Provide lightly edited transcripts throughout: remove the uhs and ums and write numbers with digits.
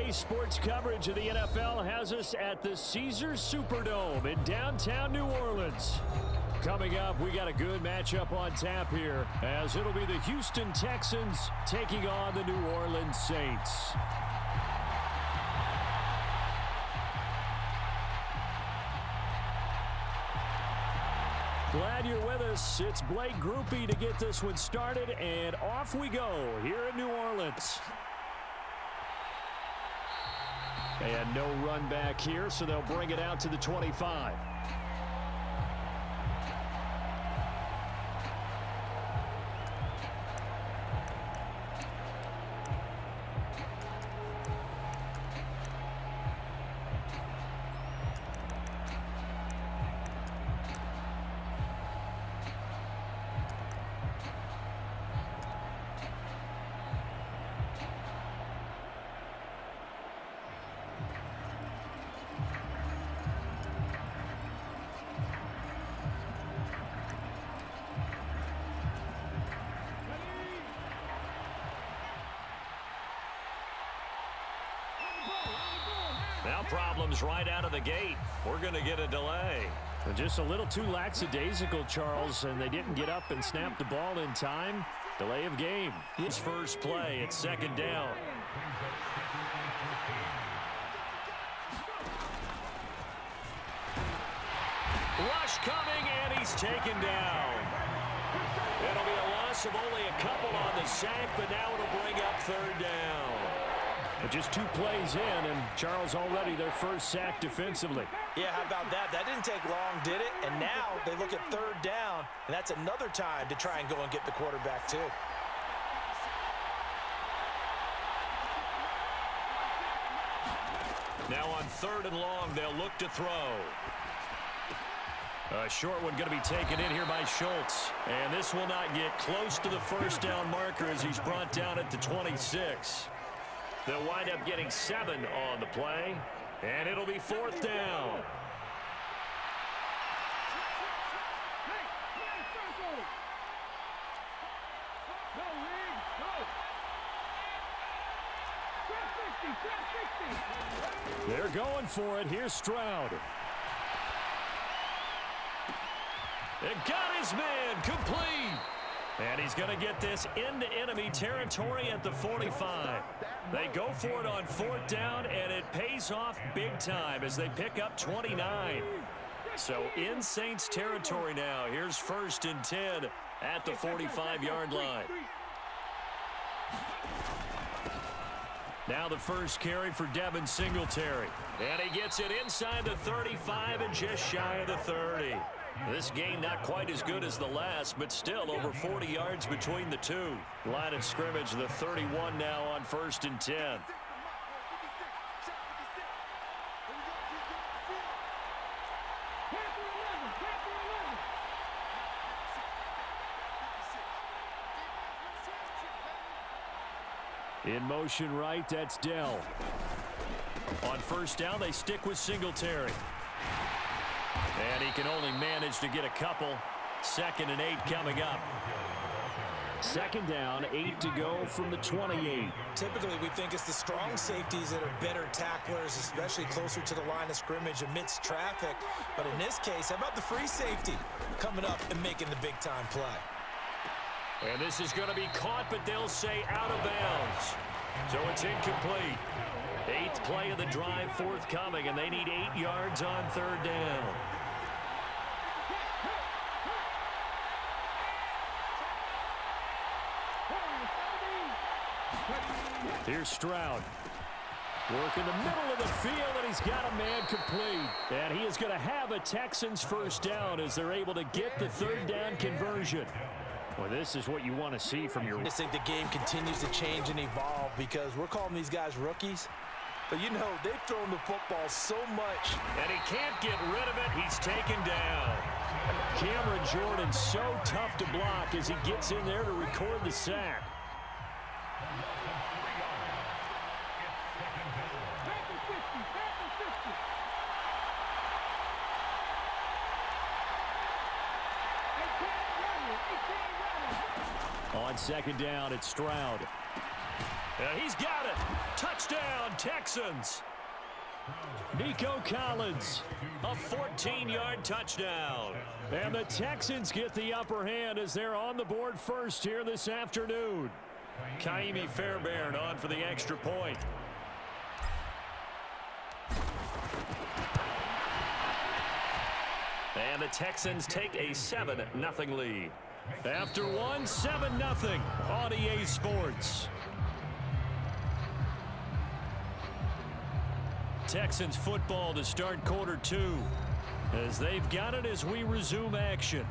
Today's sports coverage of the NFL has us at the Caesars Superdome in downtown New Orleans. Coming up, we got a good matchup on tap here, as it'll be the Houston Texans taking on the New Orleans Saints. Glad you're with us. It's Blake Groupie to get this one started, and off we go here in New Orleans. And no run back here, so they'll bring it out to the 25. Now problems right out of the gate. We're going to get a delay. And just a little too lackadaisical, Charles, and they didn't get up and snap the ball in time. Delay of game. His first play at second down. Rush coming, and he's taken down. It'll be a loss of only a couple on the sack, but now it'll bring up third down. But just 2 plays in, and Charles already their first sack defensively. Yeah, how about that? That didn't take long, did it? And now they look at third down, and that's another time to try and go and get the quarterback, too. Now on third and long, they'll look to throw. A short one going to be taken in here by Schultz. And this will not get close to the first down marker as he's brought down at the 26. They'll wind up getting 7 on the play, and it'll be fourth down. They're going for it. Here's Stroud. It got his man complete. And he's going to get this into enemy territory at the 45. They go for it on fourth down, and it pays off big time as they pick up 29. So in Saints territory now. Here's first and 10 at the 45-yard line. Now the first carry for Devin Singletary. And he gets it inside the 35 and just shy of the 30. This game not quite as good as the last, but still over 40 yards between the two. Line of scrimmage, the 31 now on first and 10. In motion right, that's Dell. On first down, they stick with Singletary. And he can only manage to get a couple. 2nd and 8 coming up. Second down, 8 to go from the 28. Typically, we think it's the strong safeties that are better tacklers, especially closer to the line of scrimmage amidst traffic. But in this case, how about the free safety coming up and making the big-time play? And this is going to be caught, but they'll say out of bounds. So it's incomplete. 8th play of the drive forthcoming, and they need 8 yards on third down. Here's Stroud. Work in the middle of the field, and he's got a man complete. And he is going to have a Texans first down as they're able to get the third down conversion. Well, this is what you want to see from your... I just think the game continues to change and evolve because we're calling these guys rookies. But, you know, they've thrown the football so much. And he can't get rid of it. He's taken down. Cameron Jordan so tough to block as he gets in there to record the sack. On second down, it's Stroud. And he's got it. Touchdown, Texans. Nico Collins, a 14-yard touchdown. And the Texans get the upper hand as they're on the board first here this afternoon. Kaimi Fairbairn on for the extra point. And the Texans take a 7-0 lead. After one, 7-0 on EA Sports. Texans football to start quarter two as they've got it as we resume action.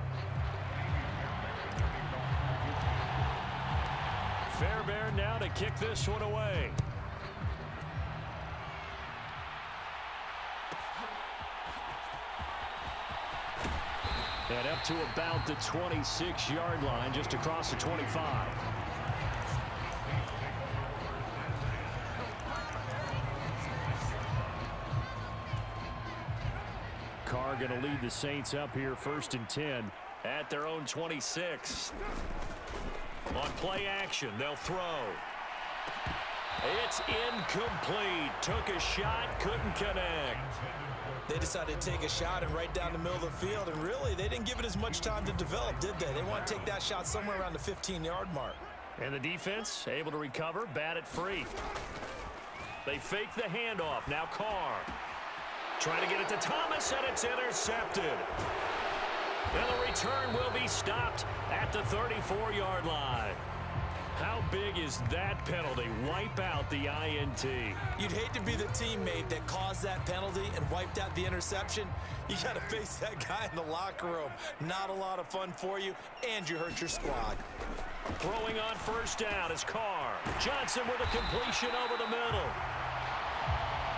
Fairbairn now to kick this one away. And up to about the 26-yard line, just across the 25. Carr going to lead the Saints up here 1st and 10 at their own 26. On play action, they'll throw. It's incomplete. Took a shot, couldn't connect. They decided to take a shot and right down the middle of the field, and really, they didn't give it as much time to develop, did they? They want to take that shot somewhere around the 15-yard mark. And the defense able to recover, bat it free. They fake the handoff. Now Carr trying to get it to Thomas, and it's intercepted. And the return will be stopped at the 34-yard line. How big is that penalty? Wipe out the INT. You'd hate to be the teammate that caused that penalty and wiped out the interception. You got to face that guy in the locker room. Not a lot of fun for you, and you hurt your squad. Throwing on 1st down is Carr. Johnson with a completion over the middle.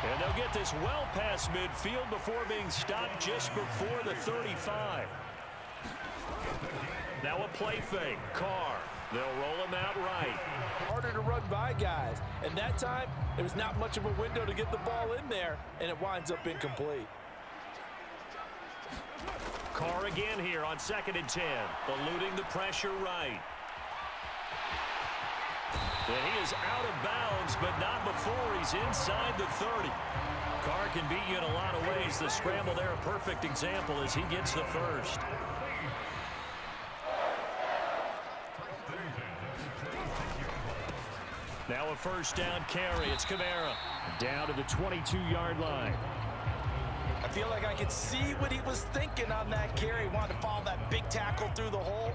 And they'll get this well past midfield before being stopped just before the 35. Now a play fake. Carr. They'll roll him out right. Harder to run by guys. And that time, there was not much of a window to get the ball in there, and it winds up incomplete. Carr again here on 2nd and 10. Eluding the pressure right. And he is out of bounds, but not before he's inside the 30. Carr can beat you in a lot of ways. The scramble there, a perfect example as he gets the first. Now a 1st down carry. It's Kamara down to the 22-yard line. I feel like I could see what he was thinking on that carry. Wanted to follow that big tackle through the hole.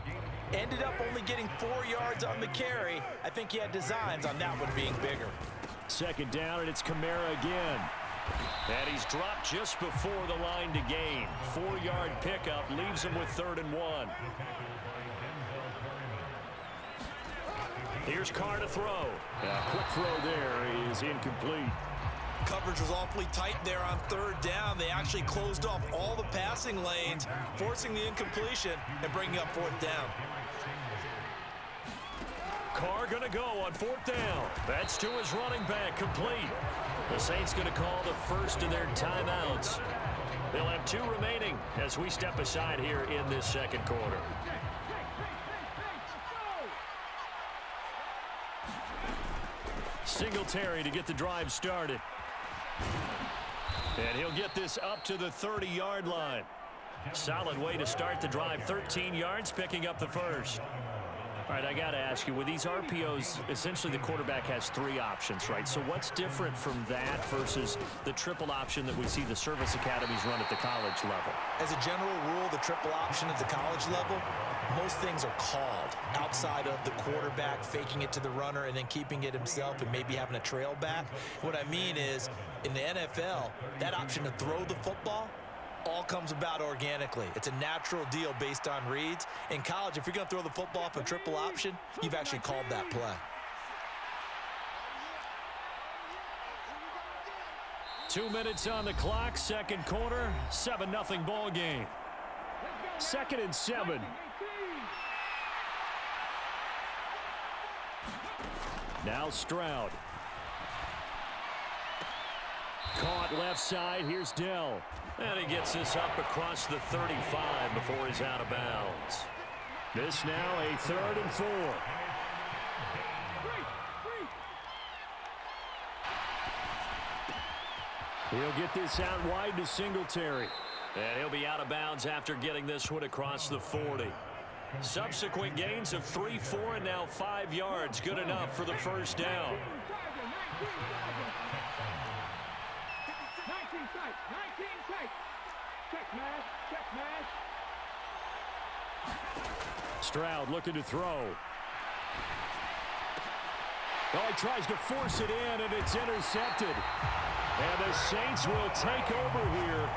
Ended up only getting 4 yards on the carry. I think he had designs on that one being bigger. 2nd down, and it's Kamara again. And he's dropped just before the line to gain. 4-yard pickup leaves him with 3rd and 1. Here's Carr to throw. A quick throw there is incomplete. Coverage was awfully tight there on 3rd down. They actually closed off all the passing lanes, forcing the incompletion and bringing up 4th down. Carr going to go on 4th down. That's to his running back, complete. The Saints going to call the first of their timeouts. They'll have 2 remaining as we step aside here in this 2nd quarter. Singletary to get the drive started. And he'll get this up to the 30-yard line. Solid way to start the drive. 13 yards, picking up the first. All right, I got to ask you, with these RPOs, essentially the quarterback has 3 options, right? So what's different from that versus the triple option that we see the service academies run at the college level? As a general rule, the triple option at the college level, most things are called outside of the quarterback faking it to the runner and then keeping it himself and maybe having a trail back. What I mean is, in the NFL, that option to throw the football all comes about organically. It's a natural deal based on reads. In college, if you're going to throw the football for a triple option, you've actually called that play. Two minutes on the clock, 2nd quarter, 7-0 ball game. 2nd and 7. Now Stroud. Caught left side. Here's Dell. And he gets this up across the 35 before he's out of bounds. This now a 3rd and 4. He'll get this out wide to Singletary. And he'll be out of bounds after getting this one across the 40. Subsequent gains of 3, 4, and now 5 yards. Good enough for the first down. Stroud looking to throw. Oh, he tries to force it in, and it's intercepted. And the Saints will take over here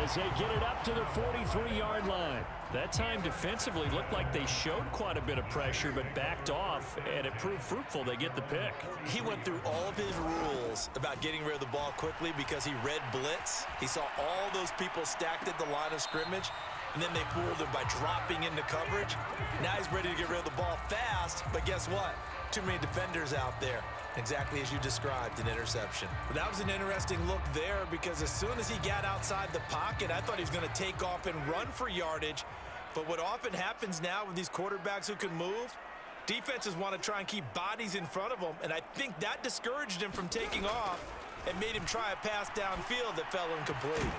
as they get it up to the 43-yard line. That time defensively looked like they showed quite a bit of pressure but backed off, and it proved fruitful. They get the pick. He went through all of his rules about getting rid of the ball quickly because he read blitz. He saw all those people stacked at the line of scrimmage, and then they fooled him by dropping into coverage. Now he's ready to get rid of the ball fast, but guess what? Too many defenders out there. Exactly as you described, an interception. But that was an interesting look there because as soon as he got outside the pocket, I thought he was going to take off and run for yardage. But what often happens now with these quarterbacks who can move, defenses want to try and keep bodies in front of them, and I think that discouraged him from taking off and made him try a pass downfield that fell incomplete.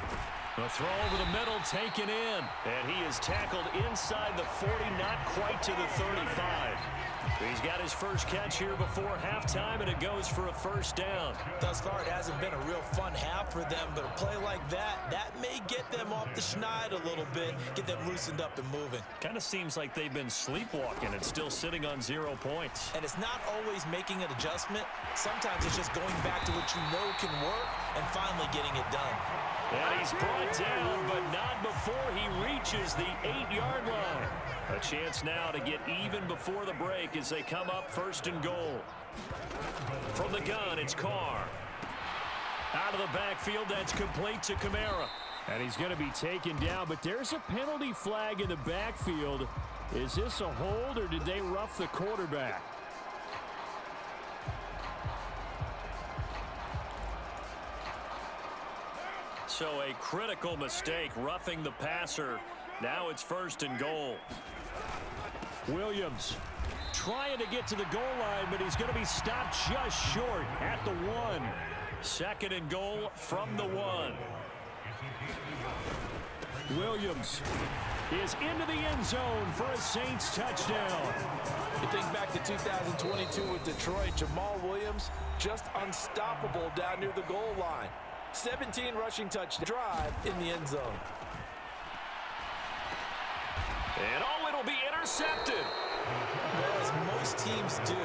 A throw over the middle taken in, and he is tackled inside the 40, not quite to the 35. He's got his first catch here before halftime, and it goes for a first down. Thus far, it hasn't been a real fun half for them, but a play like that may get them off the schneid a little bit, get them loosened up and moving. Kind of seems like they've been sleepwalking and still sitting on 0 points. And it's not always making an adjustment. Sometimes it's just going back to what you know can work and finally getting it done. And he's brought down, but not before he reaches the 8-yard line. A chance now to get even before the break as they come up first and goal. From the gun, it's Carr. Out of the backfield, that's complete to Kamara. And he's going to be taken down, but there's a penalty flag in the backfield. Is this a hold, or did they rough the quarterback? So a critical mistake, roughing the passer. Now it's first and goal. Williams trying to get to the goal line, but he's going to be stopped just short at the 1. Second and goal from the 1. Williams is into the end zone for a Saints touchdown. You think back to 2022 with Detroit, Jamal Williams just unstoppable down near the goal line. 17 rushing touchdown drive in the end zone. And it'll be intercepted. Well, as most teams do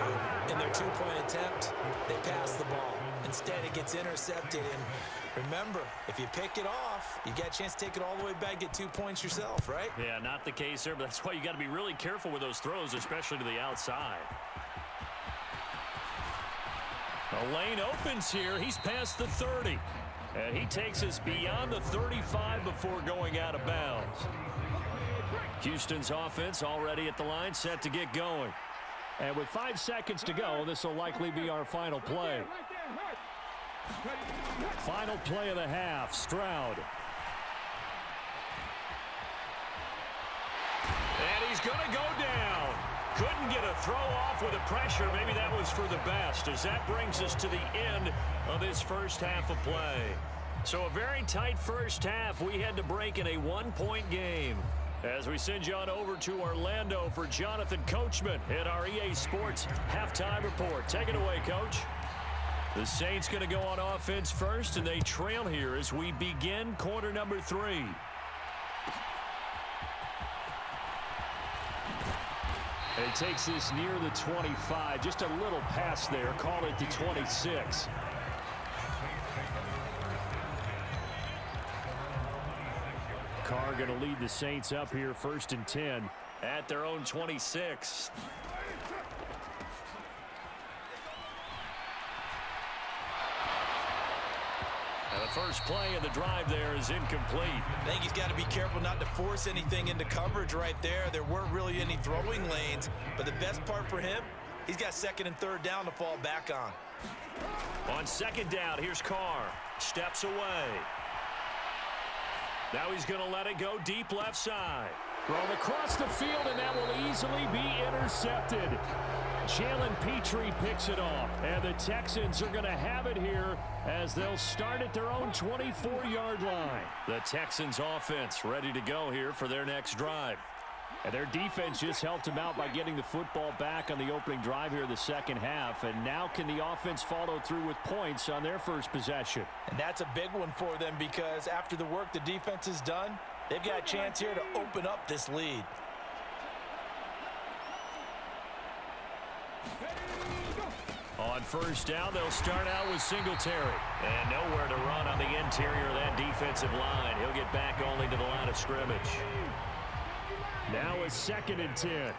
in their two-point attempt, they pass the ball. Instead, it gets intercepted. And remember, if you pick it off, you got a chance to take it all the way back, get 2 points yourself, right? Yeah, not the case there, but that's why you got to be really careful with those throws, especially to the outside. The lane opens here. He's past the 30. And he takes us beyond the 35 before going out of bounds. Houston's offense already at the line, set to get going. And with 5 seconds to go, this will likely be our final play. Final play of the half, Stroud. And he's going to go down. Couldn't get a throw off with the pressure. Maybe that was for the best, as that brings us to the end of this first half of play. So a very tight first half. We had to break in a 1-point game. As we send you on over to Orlando for Jonathan Coachman at our EA Sports Halftime Report. Take it away, Coach. The Saints going to go on offense first, and they trail here as we begin quarter number 3. And it takes this near the 25. Just a little pass there. Call it the 26. Carr going to lead the Saints up here first and 10 at their own 26. And the first play of the drive there is incomplete. I think he's got to be careful not to force anything into coverage right there. There weren't really any throwing lanes, but the best part for him, he's got second and third down to fall back on. On second down, here's Carr. Steps away. Now he's going to let it go deep left side. Thrown across the field, and that will easily be intercepted. Jalen Petrie picks it off, and the Texans are going to have it here as they'll start at their own 24-yard line. The Texans offense ready to go here for their next drive. And their defense just helped them out by getting the football back on the opening drive here in the second half. And now can the offense follow through with points on their first possession? And that's a big one for them because after the work the defense has done, they've got a chance here to open up this lead. On first down, they'll start out with Singletary. And nowhere to run on the interior of that defensive line. He'll get back only to the line of scrimmage. Now a 2nd and 10.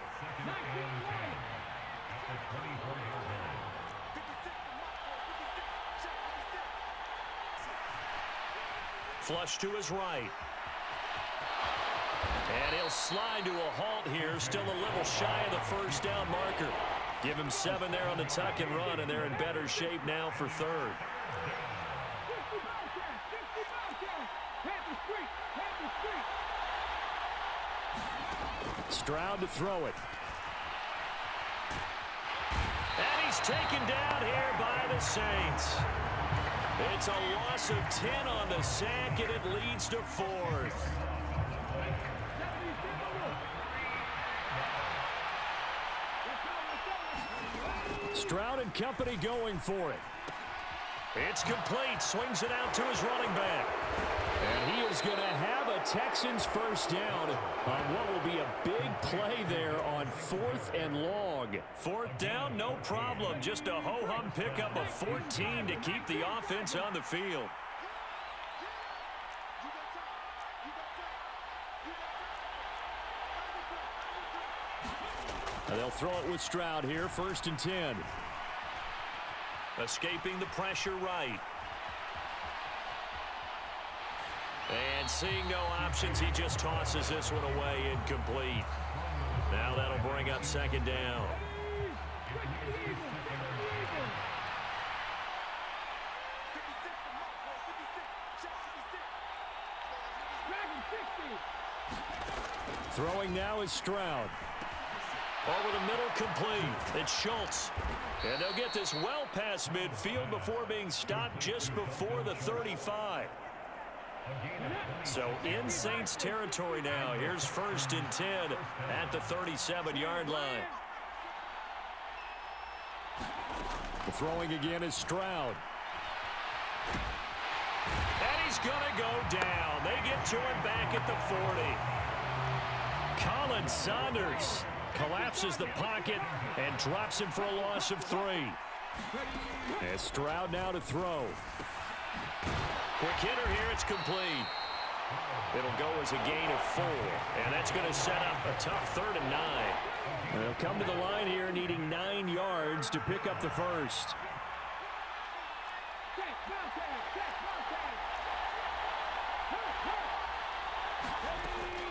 Flush to his right. And he'll slide to a halt here, still a little shy of the first down marker. Give him 7 there on the tuck and run, and they're in better shape now for 3rd. Stroud to throw it. And he's taken down here by the Saints. It's a loss of 10 on the sack, and it leads to 4th. Stroud and company going for it. It's complete. Swings it out to his running back. And he is going to have a Texans first down on what will be a big play there on 4th and long. 4th down, no problem. Just a ho-hum pickup of 14 to keep the offense on the field. And they'll throw it with Stroud here, 1st and 10. Escaping the pressure right. And seeing no options, he just tosses this one away, incomplete. Now that'll bring up 2nd down. Throwing now is Stroud. Over the middle, complete. It's Schultz. And they'll get this well past midfield before being stopped just before the 35. So in Saints territory now. Here's 1st and 10 at the 37-yard line. The throwing again is Stroud. And he's going to go down. They get to him back at the 40. Colin Saunders collapses the pocket and drops him for a loss of 3. And Stroud now to throw. Quick hitter here, it's complete. It'll go as a gain of 4, and that's going to set up a tough 3rd and 9. They'll come to the line here needing 9 yards to pick up the first.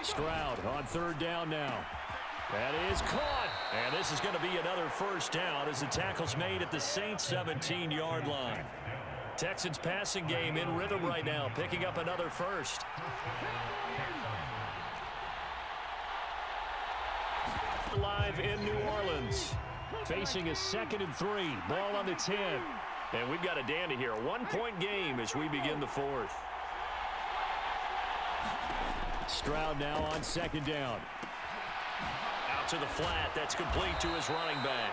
Stroud on 3rd down now. That is caught. And this is going to be another first down as the tackle's made at the Saints 17-yard line. Texans passing game in rhythm right now, picking up another first. Live in New Orleans, facing a 2nd and 3. Ball on the 10. And we've got a dandy here. A 1-point game as we begin the 4th. Stroud now on 2nd down. Out to the flat. That's complete to his running back.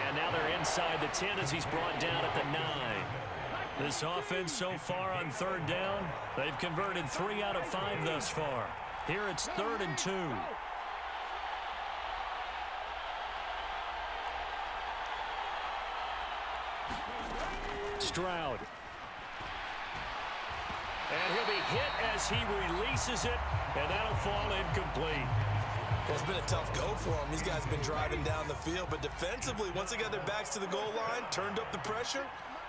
And now they're inside the 10 as he's brought down at the 9. This offense so far on 3rd down, they've converted 3 out of 5 thus far. Here it's 3rd and 2. Stroud. And he'll be hit as he releases it, and that'll fall incomplete. Well, it's been a tough go for them. These guys have been driving down the field, but defensively, once they got their backs to the goal line, turned up the pressure,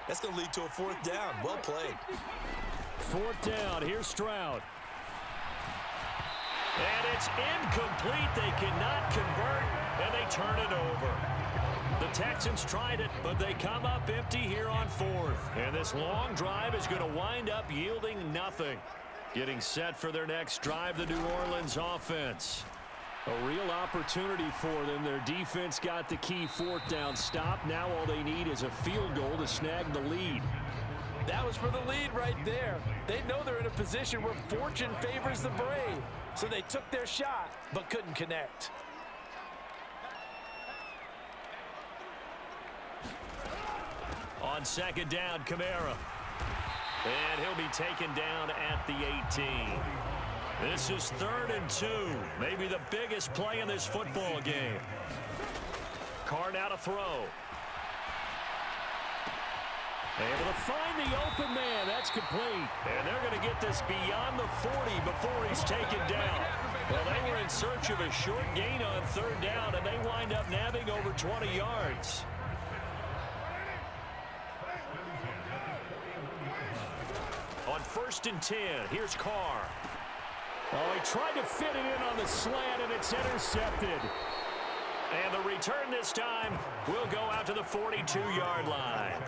that's going to lead to a 4th down. Well played. 4th down. Here's Stroud. And it's incomplete. They cannot convert, and they turn it over. The Texans tried it, but they come up empty here on 4th. And this long drive is going to wind up yielding nothing. Getting set for their next drive, the New Orleans offense. A real opportunity for them. Their defense got the key fourth down stop. Now all they need is a field goal to snag the lead. That was for the lead right there. They know they're in a position where fortune favors the brave. So they took their shot, but couldn't connect. On second down, Kamara. And he'll be taken down at the 18. This is 3rd and 2. Maybe the biggest play in this football game. Carr now to throw. Able to find the open man. That's complete. And they're going to get this beyond the 40 before he's taken down. Well, they were in search of a short gain on 3rd down, and they wind up nabbing over 20 yards. On 1st and 10, here's Carr. Oh, he tried to fit it in on the slant, and it's intercepted. And the return this time will go out to the 42-yard line.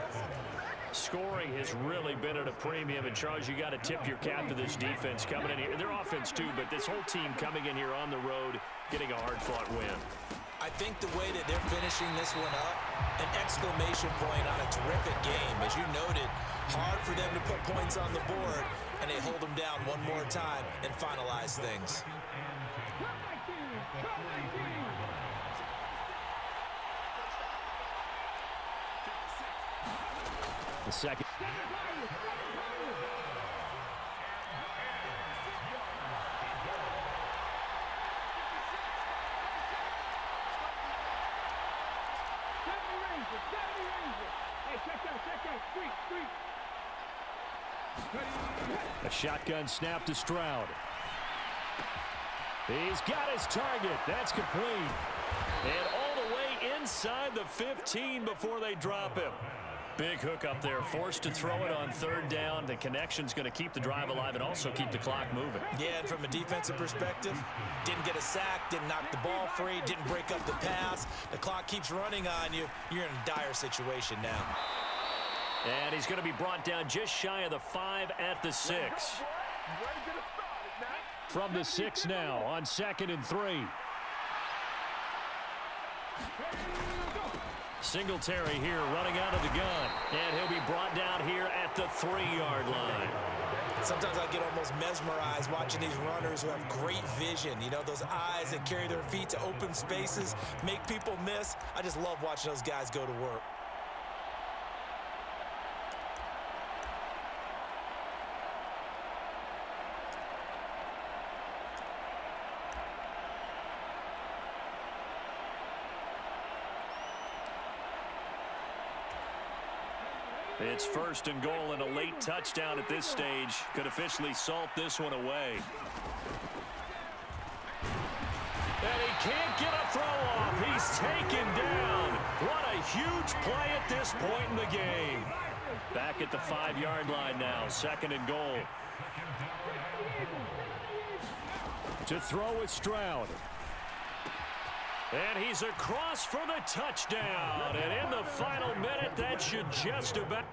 Scoring has really been at a premium, and Charles, you got to tip your cap to this defense coming in here. Their offense too, but this whole team coming in here on the road, getting a hard-fought win. I think the way that they're finishing this one up, an exclamation point on a terrific game. As you noted, hard for them to put points on the board, and they hold them down one more time and finalize things. The second. A shotgun snap to Stroud. He's got his target. That's complete. And all the way inside the 15 before they drop him. Big hook up there, forced to throw it on 3rd down. The connection's going to keep the drive alive and also keep the clock moving. Yeah, and from a defensive perspective, didn't get a sack, didn't knock the ball free, didn't break up the pass. The clock keeps running on you. You're in a dire situation now. And he's going to be brought down just shy of the 5 at the 6. From the 6 now on 2nd and 3. Singletary here running out of the gun. And he'll be brought down here at the 3-yard line. Sometimes I get almost mesmerized watching these runners who have great vision. You know, those eyes that carry their feet to open spaces, make people miss. I just love watching those guys go to work. It's 1st and goal, and a late touchdown at this stage could officially salt this one away. And he can't get a throw off. He's taken down. What a huge play at this point in the game. Back at the 5-yard line now, 2nd and goal. To throw is Stroud. And he's across for the touchdown. And in the final minute, that should just about...